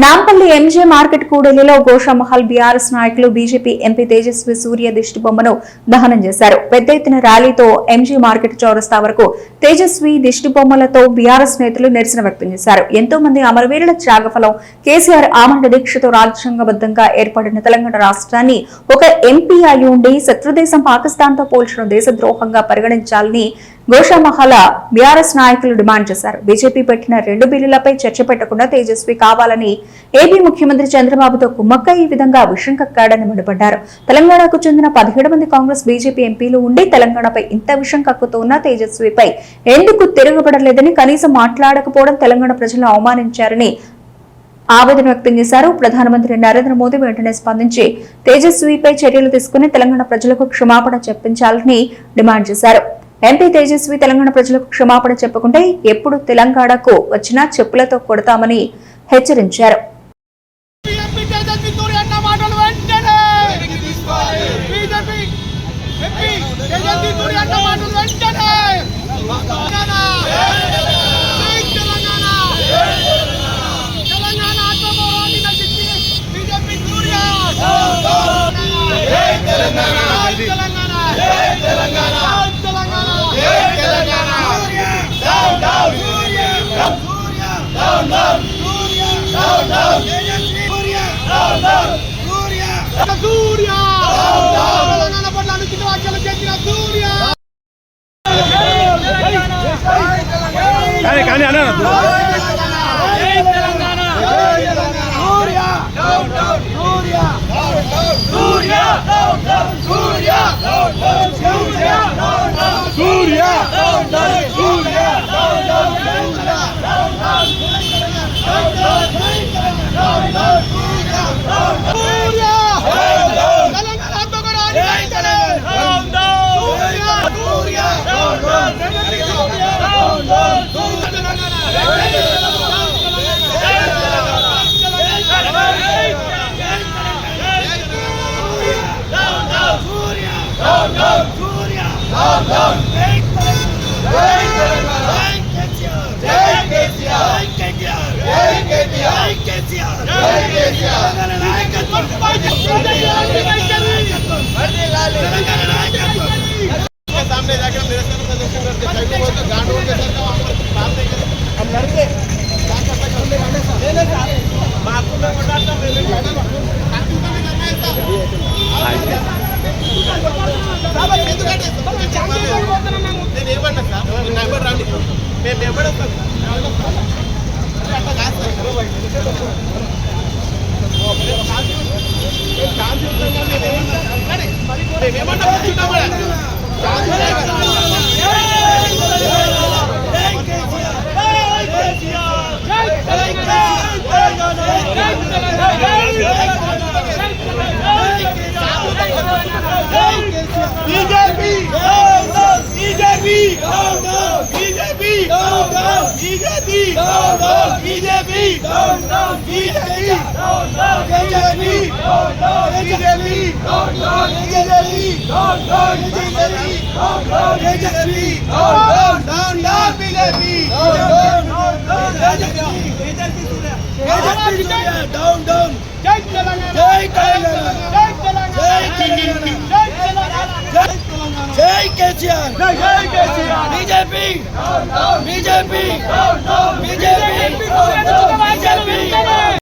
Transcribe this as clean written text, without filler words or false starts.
Nampally MJ market కూడలిలో Goshamahal BRS నాయకులు BJP MP Tejasvi Surya దిష్టిబొమ్మను దహనం చేశారు. పెద్ద ఎత్తున ర్యాలీతో ఎంజే మార్కెట్ చౌరస్తా వరకు తేజస్వి దిష్టిబొమ్మలతో బీఆర్ఎస్ నేతలు నిరసన వ్యక్తం చేశారు. ఎంతో మంది అమరవీరుల త్యాగఫలం కేసీఆర్ ఆమరణ దీక్షతో రాజ్యాంగబద్దంగా ఏర్పడిన తెలంగాణ రాష్ట్రాన్ని ఒక ఎంపీ అయి ఉండి శత్రుదేశం పాకిస్తాన్ తో పోల్చడం దేశద్రోహంగా పరిగణించాలని గోషామహల్ బీఆర్ఎస్ నాయకులు డిమాండ్ చేశారు. బీజేపీ పెట్టిన 2 బిల్లులపై చర్చ పెట్టకుండా తేజస్వి కావాలని ఏపీ ముఖ్యమంత్రి చంద్రబాబుతో కుమ్మక్క ఈ విధంగా విషం కక్కాడని మండిపడ్డారు. తెలంగాణకు చెందిన 17 మంది కాంగ్రెస్ బీజేపీ ఎంపీలు ఉండి తెలంగాణపై ఇంత విషం కక్కుతున్న తేజస్విపై ఎందుకు తిరగబడలేదని కనీసం మాట్లాడకపోవడం తెలంగాణ ప్రజలను అవమానించారని ఆవేదన వ్యక్తం చేశారు. ప్రధానమంత్రి నరేంద్ర మోదీ వెంటనే స్పందించి తేజస్విపై చర్యలు తీసుకుని తెలంగాణ ప్రజలకు క్షమాపణ చెప్పించాలని డిమాండ్ చేశారు. ఎంపీ తేజస్వి తెలంగాణ ప్రజలకు క్షమాపణ చెప్పకుంటే ఎప్పుడు తెలంగాణకు వచ్చినా చెప్పులతో కొడతామని హెచ్చరించారు. सामने जाकर निरसन प्रदर्शन करते गांडों के सर हम लड़के जय केसीआर बीजेपी बीजेपी बीजेपी